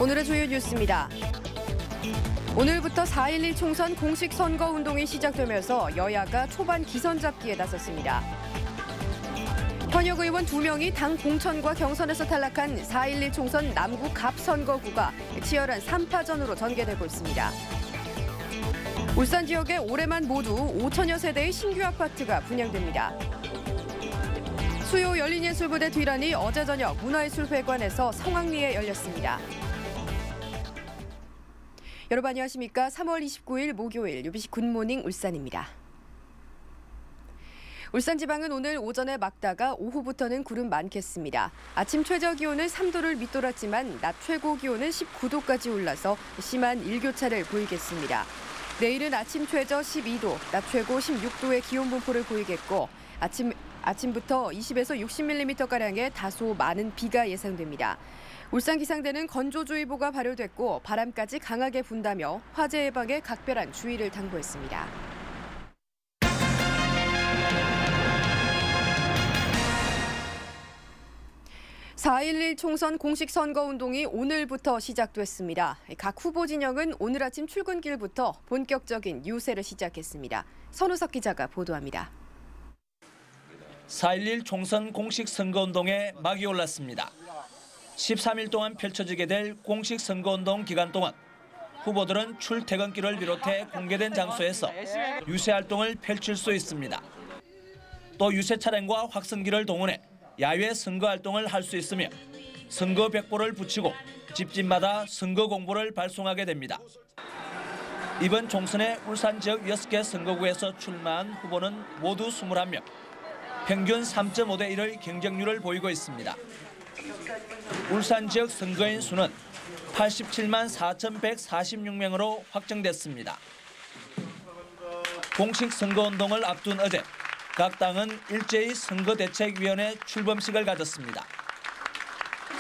오늘의 주요 뉴스입니다. 오늘부터 4.11 총선 공식 선거운동이 시작되면서 여야가 초반 기선잡기에 나섰습니다. 현역 의원 2명이 당 공천과 경선에서 탈락한 4.11 총선 남구 갑 선거구가 치열한 3파전으로 전개되고 있습니다. 울산 지역에 올해만 모두 5천여 세대의 신규 아파트가 분양됩니다. 수요 열린예술부대 뒤란이 어제 저녁 문화예술회관에서 성황리에 열렸습니다. 여러분 안녕하십니까? 3월 29일 목요일 UBC 굿모닝 울산입니다. 울산지방은 오늘 오전에 맑다가 오후부터는 구름 많겠습니다. 아침 최저 기온은 3도를 밑돌았지만 낮 최고 기온은 19도까지 올라서 심한 일교차를 보이겠습니다. 내일은 아침 최저 12도, 낮 최고 16도의 기온 분포를 보이겠고 아침부터 20에서 60mm가량의 다소 많은 비가 예상됩니다. 울산기상대는 건조주의보가 발효됐고 바람까지 강하게 분다며 화재 예방에 각별한 주의를 당부했습니다. 4.11 총선 공식 선거운동이 오늘부터 시작됐습니다. 각 후보 진영은 오늘 아침 출근길부터 본격적인 유세를 시작했습니다. 선우석 기자가 보도합니다. 4.11 총선 공식 선거운동에 막이 올랐습니다. 13일 동안 펼쳐지게 될 공식 선거운동 기간 동안 후보들은 출퇴근길을 비롯해 공개된 장소에서 유세 활동을 펼칠 수 있습니다. 또 유세 차량과 확성기를 동원해 야외 선거 활동을 할 수 있으며 선거 벽보를 붙이고 집집마다 선거 공보를 발송하게 됩니다. 이번 총선에 울산 지역 6개 선거구에서 출마한 후보는 모두 21명. 평균 3.5대 1의 경쟁률을 보이고 있습니다. 울산 지역 선거인 수는 87만 4,146명으로 확정됐습니다. 공식 선거운동을 앞둔 어제 각 당은 일제히 선거대책위원회 출범식을 가졌습니다.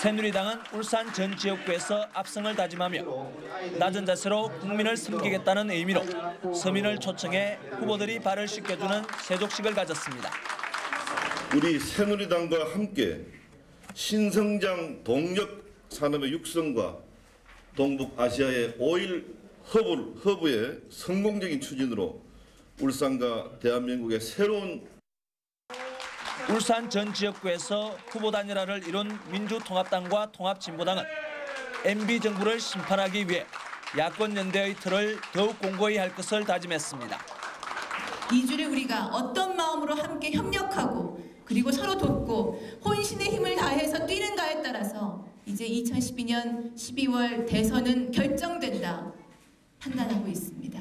새누리당은 울산 전 지역구에서 압승을 다짐하며 낮은 자세로 국민을 섬기겠다는 의미로 서민을 초청해 후보들이 발을 씻겨주는 세족식을 가졌습니다. 우리 새누리당과 함께 신성장 동력 산업의 육성과 동북아시아의 5일 허브의 성공적인 추진으로 울산과 대한민국의 새로운 울산 전 지역구에서 후보 단일화를 이룬 민주통합당과 통합진보당은 MB정부를 심판하기 위해 야권연대의 틀을 더욱 공고히 할 것을 다짐했습니다. 이 줄에 우리가 어떤 마음으로 함께 협력하고 그리고 서로 돕고 혼신의 힘을 다해서 뛰는가에 따라서 이제 2012년 12월 대선은 결정된다 판단하고 있습니다.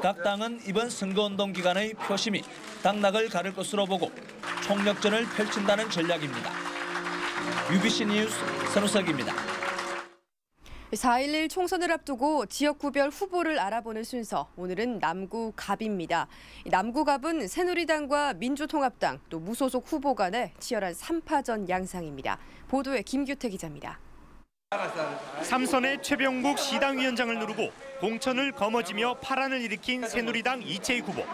각 당은 이번 선거운동 기간의 표심이 당락을 가를 것으로 보고 총력전을 펼친다는 전략입니다. UBC 뉴스 선우석입니다. 4.11 총선을 앞두고 지역구별 후보를 알아보는 순서, 오늘은 남구 갑입니다. 남구 갑은 새누리당과 민주통합당 또 무소속 후보 간의 치열한 3파전 양상입니다. 보도에 김규태 기자입니다. 3선의 최병국 시당위원장을 누르고 공천을 거머쥐며 파란을 일으킨 새누리당 이채익 후보.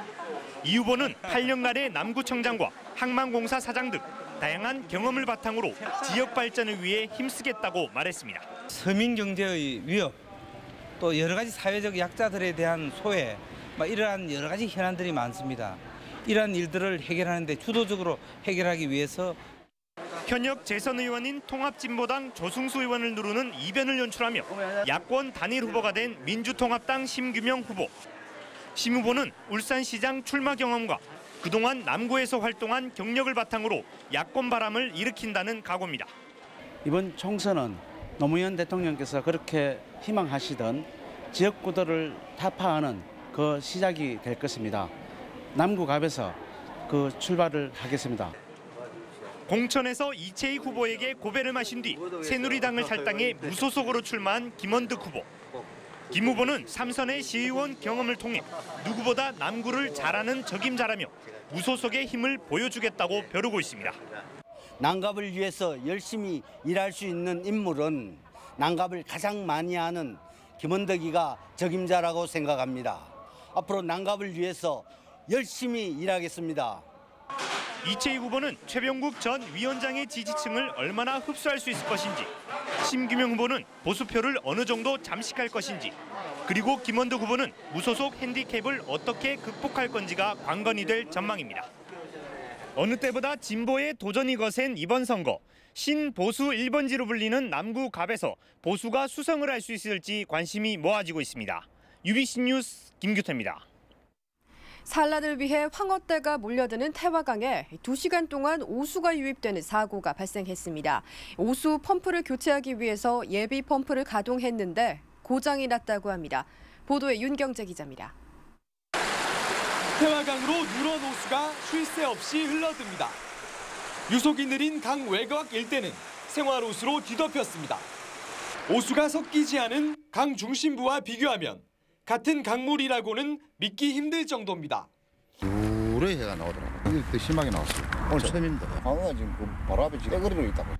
이 후보는 8년간의 남구청장과 항만공사 사장 등 다양한 경험을 바탕으로 지역 발전을 위해 힘쓰겠다고 말했습니다. 서민 경제의 위협, 또 여러 가지 사회적 약자들에 대한 소외, 이러한 여러 가지 현안들이 많습니다. 이러한 일들을 해결하는 데 주도적으로 해결하기 위해서 현역 재선 의원인 통합진보당 조승수 의원을 누르는 이변을 연출하며 야권 단일 후보가 된 민주통합당 심규명 후보. 심 후보는 울산시장 출마 경험과 그동안 남구에서 활동한 경력을 바탕으로 야권 바람을 일으킨다는 각오입니다. 이번 총선은 노무현 대통령께서 그렇게 희망하시던 지역구도를 타파하는 그 시작이 될 것입니다. 남구갑에서 그 출발을 하겠습니다. 공천에서 이채익 후보에게 고배를 마신 뒤 새누리당을 탈당해 무소속으로 출마한 김원득 후보. 김 후보는 3선의 시의원 경험을 통해 누구보다 남구를 잘하는 적임자라며 무소속의 힘을 보여주겠다고 벼르고 있습니다. 남갑을 위해서 열심히 일할 수 있는 인물은 남갑을 가장 많이 아는 김원덕이가 적임자라고 생각합니다. 앞으로 남갑을 위해서 열심히 일하겠습니다. 이채희 후보는 최병국 전 위원장의 지지층을 얼마나 흡수할 수 있을 것인지, 심규명 후보는 보수표를 어느 정도 잠식할 것인지, 그리고 김원덕 후보는 무소속 핸디캡을 어떻게 극복할 건지가 관건이 될 전망입니다. 어느 때보다 진보의 도전이 거센 이번 선거, 신보수 1번지로 불리는 남구 갑에서 보수가 수성을 할 수 있을지 관심이 모아지고 있습니다. UBC 뉴스 김규태입니다. 산란을 위해 황어떼가 몰려드는 태화강에 2시간 동안 오수가 유입되는 사고가 발생했습니다. 오수 펌프를 교체하기 위해서 예비 펌프를 가동했는데 고장이 났다고 합니다. 보도에 윤경재 기자입니다. 태화강으로 누런 오수가 쉴 새 없이 흘러듭니다. 유속이 느린 강 외곽 일대는 생활호수로 뒤덮였습니다. 오수가 섞이지 않은 강 중심부와 비교하면 같은 강물이라고는 믿기 힘들 정도입니다. 우레 해가 나오더라고요. 이게 더 심하게 나왔어요. 오늘 처음입니다. 황어가 지금 바로 앞에 깨그리고 있다고.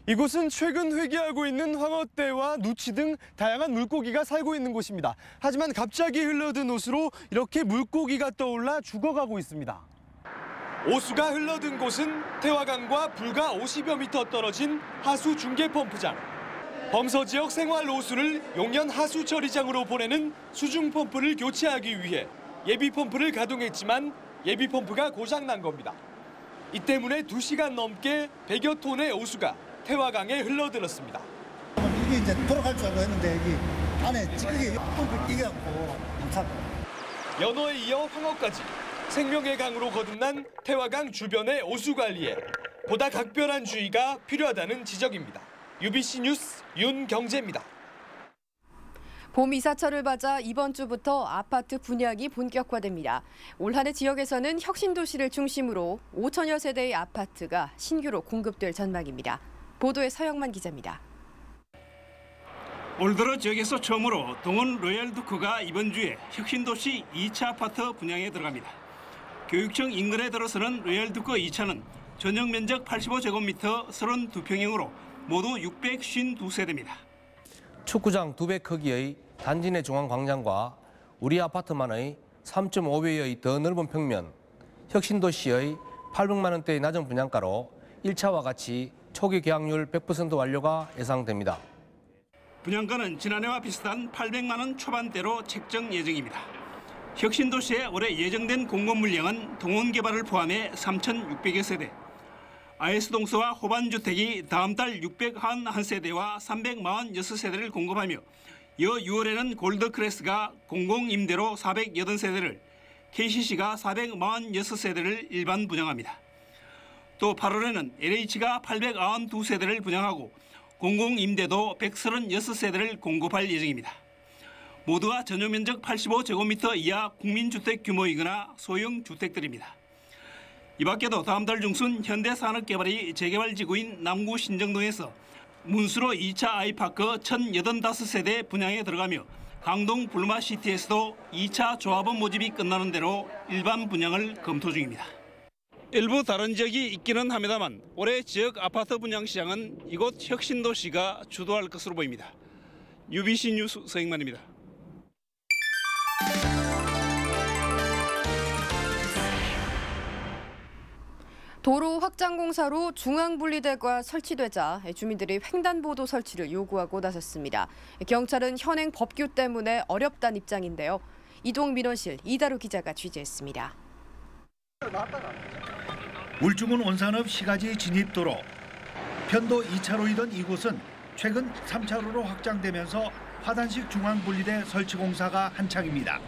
이곳은 최근 회귀하고 있는 황어떼와 누치 등 다양한 물고기가 살고 있는 곳입니다. 하지만 갑자기 흘러든 오수로 이렇게 물고기가 떠올라 죽어가고 있습니다. 오수가 흘러든 곳은 태화강과 불과 50여 미터 떨어진 하수 중계 펌프장. 범서 지역 생활 오수를 용연 하수 처리장으로 보내는 수중 펌프를 교체하기 위해 예비 펌프를 가동했지만 예비 펌프가 고장난 겁니다. 이 때문에 2시간 넘게 100여 톤의 오수가 태화강에 흘러들었습니다. 이게 이제 돌아갈 줄 알고 했는데 여기 안에 찌그게 펌프 끼갖고 연어에 이어 황어까지 생명의 강으로 거듭난 태화강 주변의 오수 관리에 보다 각별한 주의가 필요하다는 지적입니다. UBC 뉴스 윤경재입니다. 봄 이사철을 맞아 이번 주부터 아파트 분양이 본격화됩니다. 올 한해 지역에서는 혁신도시를 중심으로 5천여 세대의 아파트가 신규로 공급될 전망입니다. 보도에 서영만 기자입니다. 올 들어 지역에서 처음으로 동원 로얄두크가 이번 주에 혁신도시 2차 아파트 분양에 들어갑니다. 교육청 인근에 들어서는 로얄두크 2차는 전용 면적 85제곱미터 32평형으로 모두 652세대입니다. 축구장 2배 크기의 단지 내 중앙광장과 우리 아파트만의 3.5배의 더 넓은 평면, 혁신도시의 800만 원대의 낮은 분양가로 1차와 같이 초기 계약률 100% 완료가 예상됩니다. 분양가는 지난해와 비슷한 800만 원 초반대로 책정 예정입니다. 혁신도시에 올해 예정된 공급 물량은 동원개발을 포함해 3,600여 세대, IS동서와 호반주택이 다음 달 691세대와 346세대를 공급하며 이어 6월에는 골드크래스가 공공임대로 480세대를, KCC가 446세대를 일반 분양합니다. 또 8월에는 LH가 892세대를 분양하고 공공임대도 136세대를 공급할 예정입니다. 모두가 전용면적 85제곱미터 이하 국민주택 규모이거나 소형 주택들입니다. 이 밖에도 다음 달 중순 현대산업개발이 재개발지구인 남구 신정동에서 문수로 2차 아이파크 1,085세대 분양에 들어가며 강동 블루마시티에서도 2차 조합원 모집이 끝나는 대로 일반 분양을 검토 중입니다. 일부 다른 지역이 있기는 합니다만 올해 지역 아파트 분양 시장은 이곳 혁신도시가 주도할 것으로 보입니다. UBC 뉴스 서영만입니다. 도로 확장 공사로 중앙분리대가 설치되자 주민들이 횡단보도 설치를 요구하고 나섰습니다. 경찰은 현행 법규 때문에 어렵다는 입장인데요. 이동민원실 이다루 기자가 취재했습니다. 울주군 온산읍 시가지 진입도로. 편도 2차로이던 이곳은 최근 3차로로 확장되면서 화단식 중앙분리대 설치 공사가 한창입니다.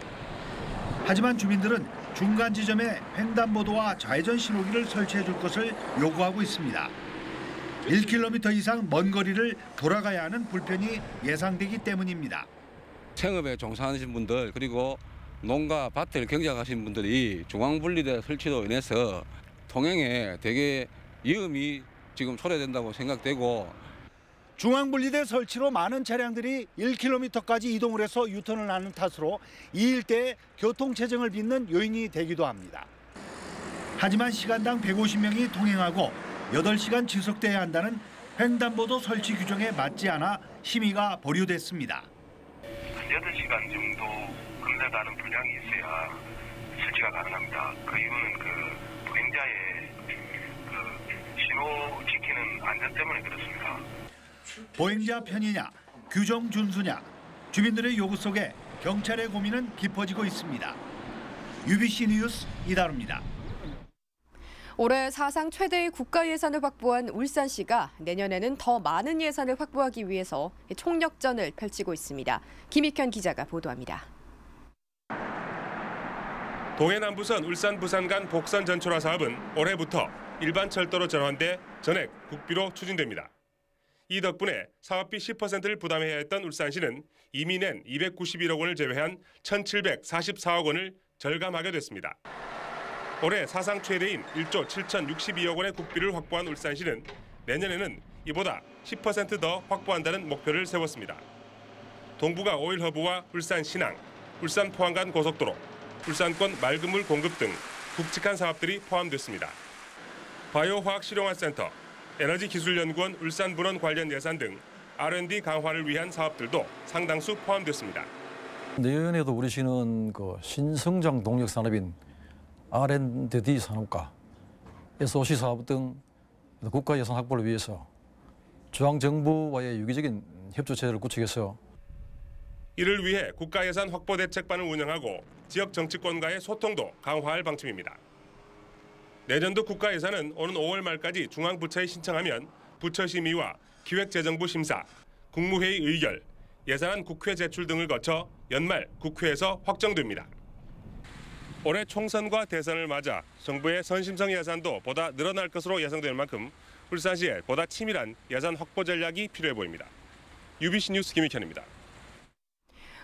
하지만 주민들은 중간 지점에 횡단보도와 좌회전 신호기를 설치해 줄 것을 요구하고 있습니다. 1km 이상 먼 거리를 돌아가야 하는 불편이 예상되기 때문입니다. 생업에 종사하시는 분들 그리고 농가 밭을 경작하시는 분들이 중앙분리대 설치로 인해서 통행에 되게 위험이 지금 초래된다고 생각되고, 중앙분리대 설치로 많은 차량들이 1km까지 이동을 해서 유턴을 하는 탓으로 이 일대에 교통체증을 빚는 요인이 되기도 합니다. 하지만 시간당 150명이 통행하고 8시간 지속돼야 한다는 횡단보도 설치 규정에 맞지 않아 심의가 보류됐습니다. 8시간 정도 근무하는 분량이 있어야 설치가 가능합니다. 그 이유는 보행자의 안전 때문에 그렇습니다. 보행자 편의냐, 규정 준수냐, 주민들의 요구 속에 경찰의 고민은 깊어지고 있습니다. UBC 뉴스 이다루입니다. 올해 사상 최대의 국가 예산을 확보한 울산시가 내년에는 더 많은 예산을 확보하기 위해서 총력전을 펼치고 있습니다. 김익현 기자가 보도합니다. 동해남부선 울산-부산 간 복선 전철화 사업은 올해부터 일반 철도로 전환돼 전액 국비로 추진됩니다. 이 덕분에 사업비 10%를 부담해야 했던 울산시는 이미 낸 291억 원을 제외한 1,744억 원을 절감하게 됐습니다. 올해 사상 최대인 1조 7,062억 원의 국비를 확보한 울산시는 내년에는 이보다 10% 더 확보한다는 목표를 세웠습니다. 동부가 오일 허브와 울산 신항, 울산 포항 간 고속도로, 울산권 맑은물 공급 등 굵직한 사업들이 포함됐습니다. 바이오화학실용화센터, 에너지기술연구원 울산분원 관련 예산 등 R&D 강화를 위한 사업들도 상당수 포함됐습니다. 내년에도 우리 시는 신성장 동력 산업인 R&D 산업과 SOC 사업 등 국가 예산 확보를 위해서 중앙정부와의 유기적인 협조 체제를 구축해서 이를 위해 국가 예산 확보 대책반을 운영하고 지역 정치권과의 소통도 강화할 방침입니다. 내년도 국가 예산은 오는 5월 말까지 중앙부처에 신청하면 부처 심의와 기획재정부 심사, 국무회의 의결, 예산안 국회 제출 등을 거쳐 연말 국회에서 확정됩니다. 올해 총선과 대선을 맞아 정부의 선심성 예산도 보다 늘어날 것으로 예상될 만큼 울산시에 보다 치밀한 예산 확보 전략이 필요해 보입니다. UBC 뉴스 김익현입니다.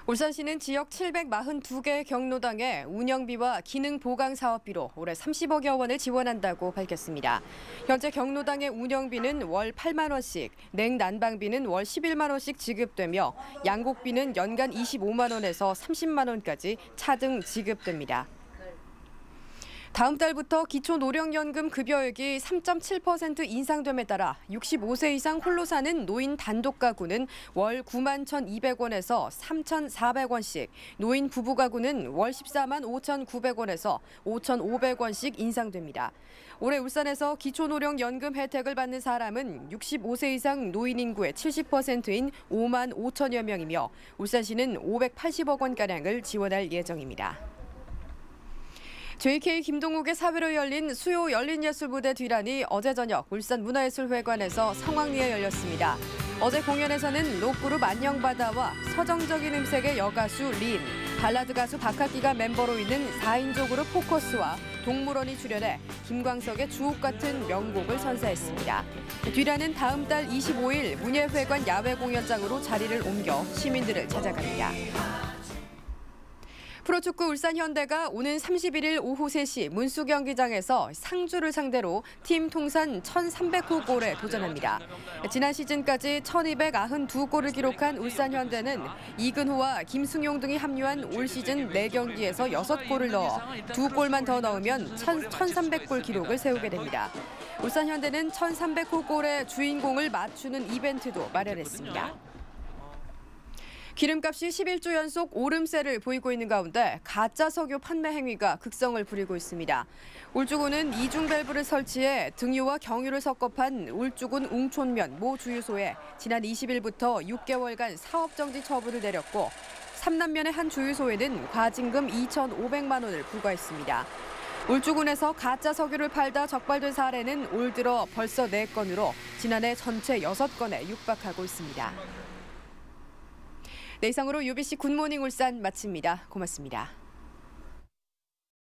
울산시는 지역 742개 경로당에 운영비와 기능 보강 사업비로 올해 30억여 원을 지원한다고 밝혔습니다. 현재 경로당의 운영비는 월 8만 원씩, 냉난방비는 월 11만 원씩 지급되며 양곡비는 연간 25만 원에서 30만 원까지 차등 지급됩니다. 다음 달부터 기초노령연금 급여액이 3.7% 인상됨에 따라 65세 이상 홀로 사는 노인 단독 가구는 월 9만 1,200원에서 3,400원씩, 노인 부부 가구는 월 14만 5,900원에서 5,500원씩 인상됩니다. 올해 울산에서 기초노령연금 혜택을 받는 사람은 65세 이상 노인 인구의 70%인 5만 5천여 명이며 울산시는 580억 원가량을 지원할 예정입니다. JK 김동욱의 사회로 열린 수요 열린예술무대 뒤란이 어제 저녁 울산 문화예술회관에서 성황리에 열렸습니다. 어제 공연에서는 록그룹 안녕바다와 서정적인 음색의 여가수 린, 발라드 가수 박학기가 멤버로 있는 4인조 그룹 포커스와 동물원이 출연해 김광석의 주옥 같은 명곡을 선사했습니다. 뒤란은 다음 달 25일 문예회관 야외 공연장으로 자리를 옮겨 시민들을 찾아갑니다. 프로축구 울산 현대가 오는 31일 오후 3시 문수 경기장에서 상주를 상대로 팀 통산 1,300호 골에 도전합니다. 지난 시즌까지 1,292골을 기록한 울산 현대는 이근호와 김승용 등이 합류한 올 시즌 4경기에서 6골을 넣어 2골만 더 넣으면 1,300골 기록을 세우게 됩니다. 울산 현대는 1,300호 골의 주인공을 맞추는 이벤트도 마련했습니다. 기름값이 11주 연속 오름세를 보이고 있는 가운데 가짜 석유 판매 행위가 극성을 부리고 있습니다. 울주군은 이중 밸브를 설치해 등유와 경유를 섞어 판 울주군 웅촌면 모 주유소에 지난 20일부터 6개월간 사업정지 처분을 내렸고 삼남면의 한 주유소에는 과징금 2,500만 원을 부과했습니다. 울주군에서 가짜 석유를 팔다 적발된 사례는 올 들어 벌써 4건으로 지난해 전체 6건에 육박하고 있습니다. 네, 이상으로 UBC 굿모닝 울산 마칩니다. 고맙습니다.